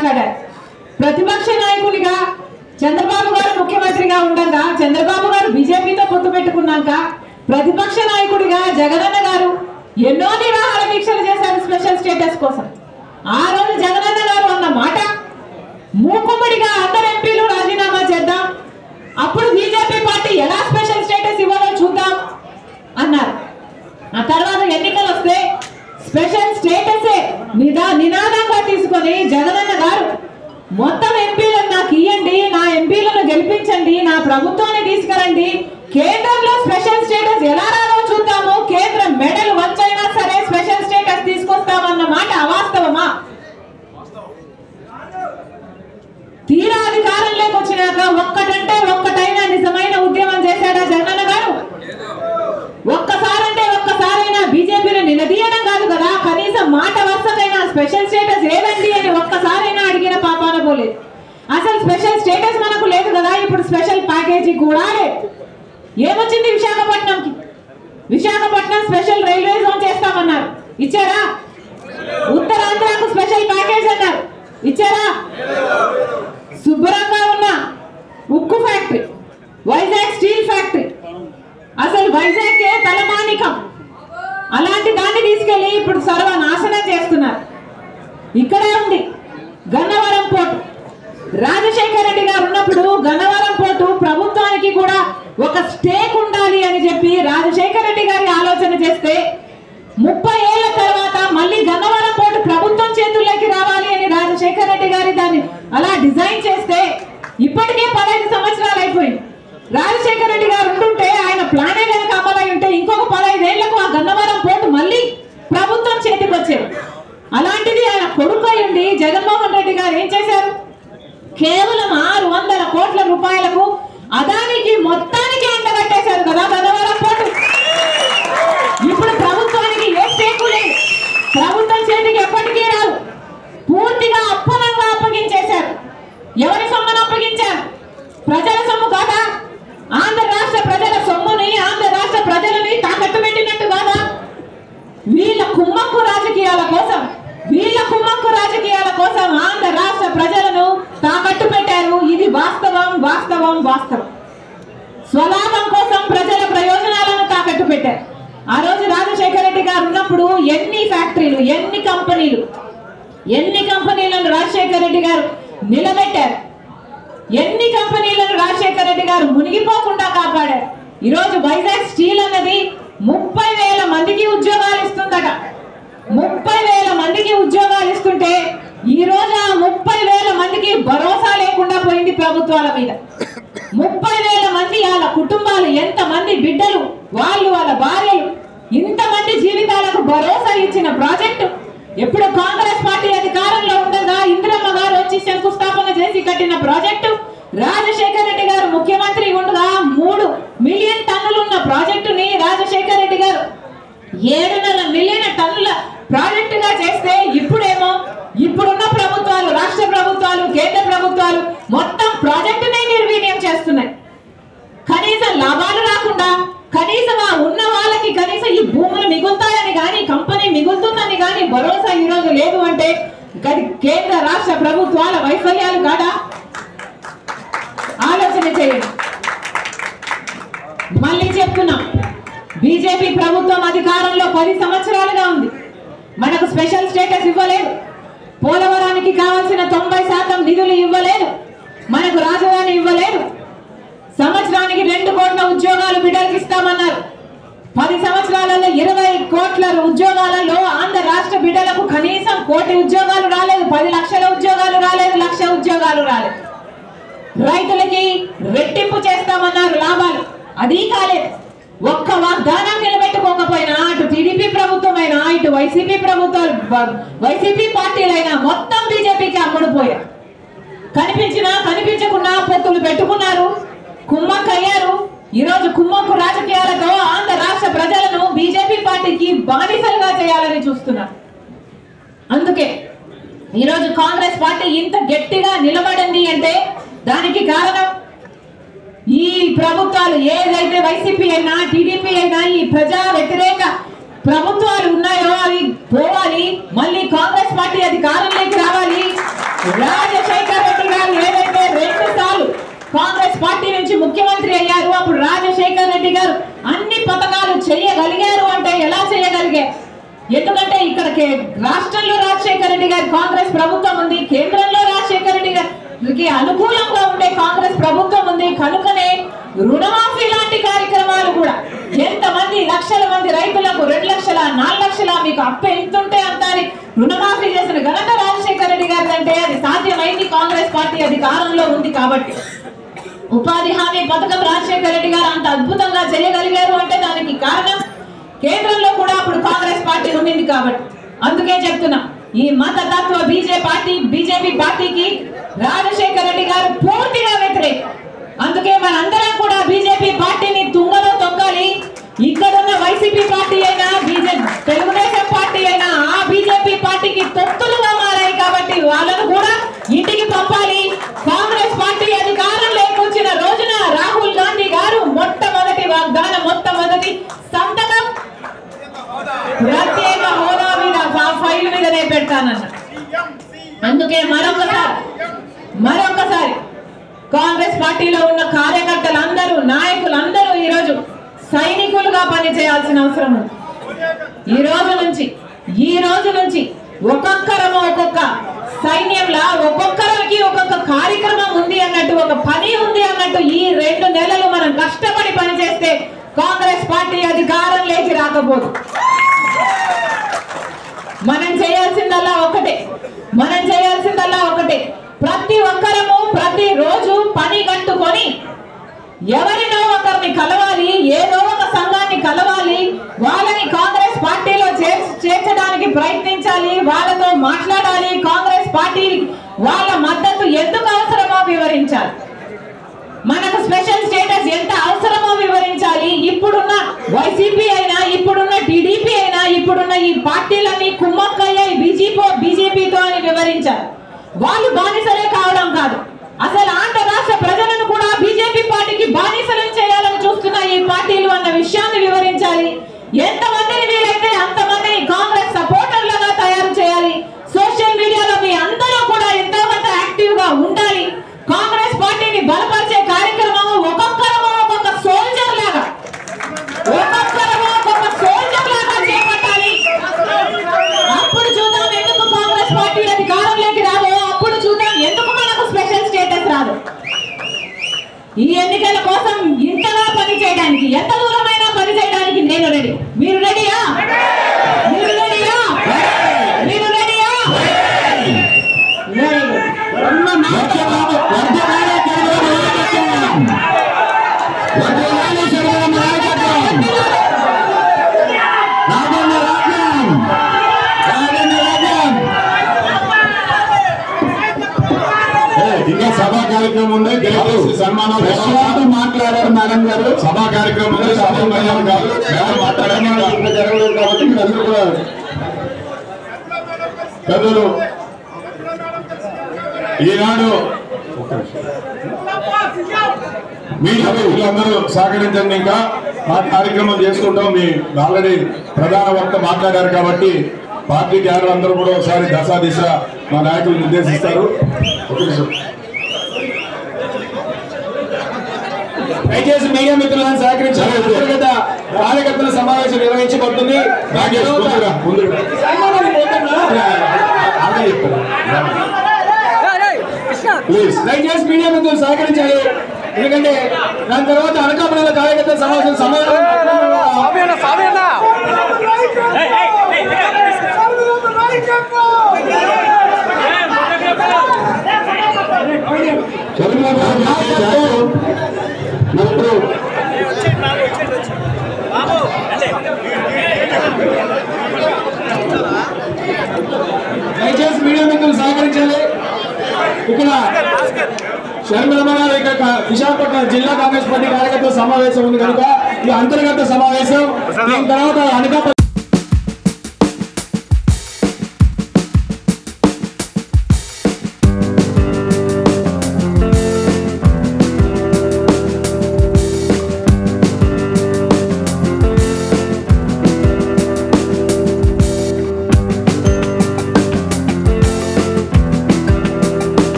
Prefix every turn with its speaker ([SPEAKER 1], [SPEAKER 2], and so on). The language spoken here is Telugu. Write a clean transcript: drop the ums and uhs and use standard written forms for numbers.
[SPEAKER 1] మాట్లాడారు. ప్రతిపక్ష నాయకుడిగా చంద్రబాబు గారు ముఖ్యమంత్రిగా ఉండగా, చంద్రబాబు గారు బీజేపీతో పొత్తు పెట్టుకున్నాక ప్రతిపక్ష నాయకుడిగా జగనన్న గారు ఎన్నో నిరాహార దీక్షలు చేశారు స్పెషల్ స్టేటస్ కోసం. ఆ రోజు జగనన్న గారు అన్న మాట, మూకుమ్మడిగా అందరు ఎంపీలు రాజీనామా చేద్దాం, అప్పుడు బీజేపీ పార్టీ ఎలా స్పెషల్ స్టేటస్ ఇవ్వాలో చూద్దాం అన్నారు. ఆ తర్వాత ఎన్నికలు వస్తే స్పెషల్ స్టేటసే నినాదంగా తీసుకొని జగనన్న గారు మొత్తం ఎంపీలను నాకు ఇవ్వండి, నా ఎంపీలను గెలిపించండి, నా ప్రభుత్వాన్ని తీసుకురండి, కేంద్రంలో స్పెషల్ స్టేటస్ ఎలా రాదో చూద్దాము, కేంద్రం మెడల్ వంచైనా సరే స్పెషల్ స్టేటస్ తీసుకొస్తామన్న మాట అవాస్తవమా? తీరా అధికారంలోకి వచ్చినాక ఒక్కటంటే ఒక్కటైనా నిజమైన ఉద్యమం చేశాడా జగనన్న గారు? ఒక్కసారంటే ఒక్కసారైనా బీజేపీని నిలదీయడం కాదు కదా, కనీసం మాట వరుసకైనా స్పెషల్ స్టేటస్ ఏదండి అని ఒక్కసారైనా అడిగిన పాపాన పోలేదు. అసలు స్పెషల్ స్టేటస్ మనకు లేదు కదా, ఇప్పుడు స్పెషల్ ప్యాకేజీ కూడా లేదు. ఏమొచ్చింది విశాఖపట్నంకి? విశాఖపట్నం స్పెషల్ రైల్వే జోన్ చేస్తామన్నారు, ఇచ్చారా? ఉత్తరాంధ్రకు స్పెషల్ ప్యాకేజ్ అన్నారు, ఇచ్చారా? శుభ్రంగా ఉన్న ఉక్కు ఫ్యాక్టరీ, వైజాగ్ స్టీల్ ఫ్యాక్టరీ, అసలు వైజాగ్ తలమానికం, అలాంటి దాన్ని తీసుకెళ్లి ఇప్పుడు సర్వనాశనం చేస్తున్నారు. ఇక్కడే ఉంది గన్నవరం పోర్టు. రాజశేఖర రెడ్డి గారు ఉన్నప్పుడు గన్నవరం పోర్టు ప్రభుత్వానికి కూడా ఒక స్టేక్ ఉండాలి అని చెప్పి రాజశేఖర రెడ్డి గారి ఆలోచన చేస్తే 30 ఏళ్ల తర్వాత మళ్ళీ గన్నవరం పోర్టు ప్రభుత్వం చేతుల్లోకి రావాలి అని రాజశేఖర రెడ్డి గారి దాన్ని అలా డిజైన్ చేస్తే ఇప్పటికే 15 సంవత్సరాలు అయిపోయింది. రాజశేఖర రెడ్డి గారు ఉంటుంటే, ఆయన ప్లానే కనుక అమలై ఉంటే ఇంకొక 15 ఏళ్లకు ఆ గన్నవరం పోర్టు మళ్ళీ ప్రభుత్వం చేతికి వచ్చేది. అలాంటిది ఆయన కొడుకు అయ్యింది జగన్మోహన్ రెడ్డి గారు ఏం చేశారు? కేవలం 600 కోట్ల రూపాయలకు అదానికి మొత్తానికి అంటగట్టేశారు కదా గన్నవరం పోర్టు. ఇప్పుడు ప్రభుత్వానికి ఏ స్టేకు లేదు, ప్రభుత్వం చేతికి ఎప్పటికీ రాదు, పూర్తిగా అప్పనంగా అప్పగించేశారు. ఎవరి సొమ్మును అప్పగించారు? ప్రజల సొమ్ము కాదా? ఆంధ్ర రాష్ట్ర ప్రజల సొమ్ముని, ఆంధ్ర రాష్ట్ర ప్రజలని తాకట్టు పెట్టినట్టు కాదా? వీళ్ళ కుమ్మక్కు రాజకీయాల కోసం ఆంధ్ర రాష్ట్ర ప్రజలను తాకట్టు పెట్టారు. ఇది వాస్తవం వాస్తవం వాస్తవం. స్వలాభం కోసం ప్రజల ప్రయోజనాలను తాకట్టు పెట్టారు. ఆ రోజు రాజశేఖర రెడ్డి గారు ఉన్నప్పుడు ఎన్ని ఫ్యాక్టరీలు, ఎన్ని కంపెనీలను రాజశేఖర రెడ్డి గారు నిలబెట్టారు, ఎన్ని కంపెనీలను రాజశేఖర రెడ్డి గారు మునిగిపోకుండా కాపాడారు. ఈరోజు వైజాగ్ స్టీల్ అన్నది 30,000 మందికి ఉద్యోగాలు ఇస్తుందట. 30,000 మందికి ఉద్యోగాలు ఇస్తుంటే ఈ రోజు ఆ 30,000 మందికి భరోసా లేకుండా పోయింది ప్రభుత్వాల మీద. 30,000 మంది వాళ్ళ కుటుంబాలు, ఎంతమంది బిడ్డలు, వాళ్ళ భార్యలు, ఇంతమంది జీవితాలకు భరోసా ఇచ్చిన ప్రాజెక్టు ఎప్పుడు కాంగ్రెస్ పార్టీ అధికారంలో ఉండగా ఇందిరమ్మ గారు వచ్చి శంకుస్థాపన చేసి కట్టిన ప్రాజెక్టు, రాజశేఖర రెడ్డి గారు ముఖ్యమంత్రి ఉండగా 3 మిలియన్ టన్నులు ఉన్న ప్రాజెక్టుని రాజశేఖర రెడ్డి గారు 7.5 మిలియన్ టన్నుల ప్రాజెక్టుగా చేస్తే ఇప్పుడేమో ఇప్పుడున్న ప్రభుత్వాలు, రాష్ట్ర ప్రభుత్వాలు, కేంద్ర ప్రభుత్వాలు మొత్తం ప్రాజెక్టునే నిర్వీర్యం చేస్తున్నాయి. కనీసం లాభాలు రాకుండా, కనీసం ఆ ఉన్న వాళ్ళకి కనీసం ఈ భూములు మిగులుతాయని కానీ, కంపెనీ మిగులుతుందని కానీ భరోసా ఈ రోజు లేదు అంటే కేంద్ర రాష్ట్ర ప్రభుత్వాల వైఫల్యాలు కాదా? ఆలోచన చేయండి. మళ్ళీ చెప్తున్నాం, బీజేపీ ప్రభుత్వం అధికారంలో 10 సంవత్సరాలుగా ఉంది. మనకు స్పెషల్ స్టేటస్ ఇవ్వలేదు, పోలవరానికి కావాల్సిన 90% నిధులు ఇవ్వలేదు, మనకు రాజధాని ఇవ్వలేదు, సంవత్సరానికి 2 కోట్ల ఉద్యోగాలు బిడ్డలకు ఇస్తామన్నారు. 10 సంవత్సరాలలో 20 కోట్ల ఉద్యోగాలలో ఆంధ్ర రాష్ట్ర బిడ్డలకు కనీసం 1 కోటి ఉద్యోగాలు రాలేదు, 10 లక్షల ఉద్యోగాలు రాలేదు, 1 లక్ష ఉద్యోగాలు రాలేదు. రైతులకి రెట్టింపు చేస్తామన్నారు లాభాలు, అది కాలేదు. ఒక్క వాగ్దానం నిలబెట్టుకోకపోయినా అటు టీడీపీ ప్రభుత్వమైనా ఇటు వైసీపీ ప్రభుత్వాలు, వైసీపీ పార్టీలైనా మొత్తం బీజేపీకి అమ్ముడుపోయారు. కనిపించినా కనిపించకుండా పొత్తులు పెట్టుకున్నారు, కుమ్మక్కయ్యారు. ఈరోజు కుమ్మక్కు రాజకీయాలతో ఆంధ్ర రాష్ట్ర ప్రజలను బీజేపీ పార్టీకి బానిసలుగా చేయాలని చూస్తున్నారు. అందుకే ఈరోజు కాంగ్రెస్ పార్టీ ఇంత గట్టిగా నిలబడింది అంటే దానికి కారణం ఈ ప్రభుత్వాలు, ఏదైతే వైసీపీ అయినా టీడీపీ అయినా ఈ ప్రజా వ్యతిరేక ప్రభుత్వాలు ఉన్నాయో అవి పోవాలి, మళ్ళీ కాంగ్రెస్ పార్టీ అధికారంలోకి రావాలి, రాజశేఖర్ రెడ్డి గారు ఏదైతే 2 సార్లు కాంగ్రెస్ పార్టీ నుంచి ముఖ్యమంత్రి అయ్యారు, అప్పుడు రాజశేఖర్ రెడ్డి గారు అన్ని పథకాలు చేయగలిగారు అంటే ఎలా చేయగలిగారు? ఎందుకంటే ఇక్కడ రాష్ట్రంలో రాజశేఖర్ రెడ్డి గారి కాంగ్రెస్ ప్రభుత్వం ఉంది, కేంద్రంలో రాజశేఖర్ రెడ్డి గారికి అనుకూలంగా ఉండే కాంగ్రెస్ ప్రభుత్వం ఉంది. కనుకనే రుణమాఫీ లాంటి కార్యక్రమాలు కూడా ఎంతమంది లక్షల మంది రైతులకు 2 లక్షల 4 లక్షల మీకు అప్పు ఎంతుంటే అంత రుణమాఫీ చేసిన ఘనత రాజశేఖర్ రెడ్డి గారి అంటే అది సాధ్యమైంది కాంగ్రెస్ పార్టీ అధికారంలో ఉంది కాబట్టి. ఉపాధి హామీ పథకం రాజశేఖర్ రెడ్డి గారు అంత అద్భుతంగా చేయగలిగారు అంటే దానికి కారణం కేంద్రంలో కూడా అప్పుడు కాంగ్రెస్ పార్టీ ఉండింది కాబట్టి. అందుకే చెప్తున్నా, ఈ మతతత్వ బీజేపీ పార్టీకి రాజశేఖర్ రెడ్డి గారు పూర్తిగా వ్యతిరేకం. అందుకే మనందరం కూడా బీజేపీ పార్టీని తుంగలో తొక్కాలి. ఇక్కడున్న వైసీపీ పార్టీ అయినా తెలుగుదేశం పార్టీ అయినా ఆ బీజేపీ పార్టీకి తొత్తులుగా మారాయి కాబట్టి వాళ్ళను కూడా ఇంటికి పంపాలి. కాంగ్రెస్ పార్టీ అధికారం లేకొచ్చిన రోజున రాహుల్ గాంధీ గారు మొట్టమొదటి వాగ్దానం, మొట్టమొదటి సంతకం ప్రత్యేక హోదా మీద ఫైల్ మీదనే పెడతానన్న. అందుకే మరొకసారి కాంగ్రెస్ పార్టీలో ఉన్న కార్యకర్తలందరూ, నాయకులందరూ ఈరోజు సైనికులుగా పనిచేయాల్సిన అవసరం ఉంది. ఈ రోజు నుంచి ఒక్కొక్కరము ఒక్కొక్క సైన్యంలా ఒక్కొక్కరికి ఒక్కొక్క కార్యక్రమం ఉంది అన్నట్టు, ఒక పని ఉంది అన్నట్టు ఈ 2 నెలలు మనం కష్టపడి పనిచేస్తే కాంగ్రెస్ పార్టీ అధికారంలోకి రాకపోదు. మనం చేయాల్సిందల్లా ఒకటే, ప్రతి ఒక్కరము ప్రతిరోజు పని కట్టుకొని ఎవరినో ఒకరిని కలవాలి, ఏదో ఒక సంఘాన్ని కలవాలి, వాళ్ళని కాంగ్రెస్ పార్టీలో చేర్చడానికి ప్రయత్నించాలి, వాళ్ళతో మాట్లాడాలి, కాంగ్రెస్ పార్టీ వాళ్ళ మద్దతు ఎందుకు అవసరమో వివరించాలి, మనకు స్పెషల్ స్టేటస్ ఎంత అవసరమో వివరించాలి. ఇప్పుడున్న వైసీపీ అయినా, ఇప్పుడున్న టీడీపీ అయినా, ఇప్పుడున్న ఈ పార్టీలన్నీ కుమ్మక్కయ్యాయి బీజేపీతో అని వివరించాలి. వాళ్ళు బానిసలే కావడం కాదు, అసలు ఆంధ్ర రాష్ట్ర ప్రజలను కూడా బీజేపీ పార్టీకి బానిసలను చేయాలని చూస్తున్న ఈ పార్టీలు అన్న విషయాన్ని వివరించాలి. ఎంతమందిని వీలైతే అంతమందిని కాంగ్రెస్ సపోర్టర్లుగా తయారు చేయాలి. సోషల్ మీడియాలో మీ అందరూ కూడా ఎంతో కొంత యాక్టివ్ గా ఉండాలి. కాంగ్రెస్ పార్టీని బలపరిచే కార్యక్రమం ఒక్కొక్కరము ఒక్కొక్క సోల్జర్ లాగా చేపట్టాలి. అప్పుడు చూద్దాం ఎందుకు కాంగ్రెస్ పార్టీ అధికారంలోకి రాదో, అప్పుడు చూద్దాం ఎందుకు మనకు స్పెషల్ స్టేటస్ రాదు. ఈ ఎన్నికల కోసం ఇంతగా పని చేయడానికి, ఎంత దూరమైనా పని చేయడానికి నేను రెడీ. మీరు రెడీయా?
[SPEAKER 2] ఇంకా సభా కార్యక్రమం ఉంది, సన్మానం మాట్లాడారు మేడం గారు. సభా కార్యక్రమం ఉంది, సభా మర్యాద కాదు మాట్లాడారు జరగలేదు కాబట్టి మీరందరూ కూడా పెద్దలు ఈనాడు మీరందరూ సహకరించండి. ఇంకా ఆ కార్యక్రమం చేసుకుంటాం. మీ ఆల్రెడీ ప్రధాన వక్త మాట్లాడారు కాబట్టి పార్టీ క్యాడర్ అందరూ కూడా ఒకసారి దశ మా నాయకులు నిర్దేశిస్తారు.
[SPEAKER 3] దయచేసి మీడియా మిత్రులను సహకరించాలి. అంతర్గత కార్యకర్తల సమావేశం నిర్వహించబడుతుంది. దయచేసి మీడియా మిత్రులు సహకరించాలి. ఎందుకంటే దాని తర్వాత అనకాపల్లి కార్యకర్తల సమావేశం దయచేసి మీడియా మిత్రులు సహకరించాలి. ఇక్కడ శర్మలమగారు ఇక్కడ విశాఖపట్నం జిల్లా కాంగ్రెస్ పార్టీ కార్యకర్తల సమావేశం ఉంది కనుక ఈ అంతర్గత సమావేశం దీని తర్వాత అనకాపల్లి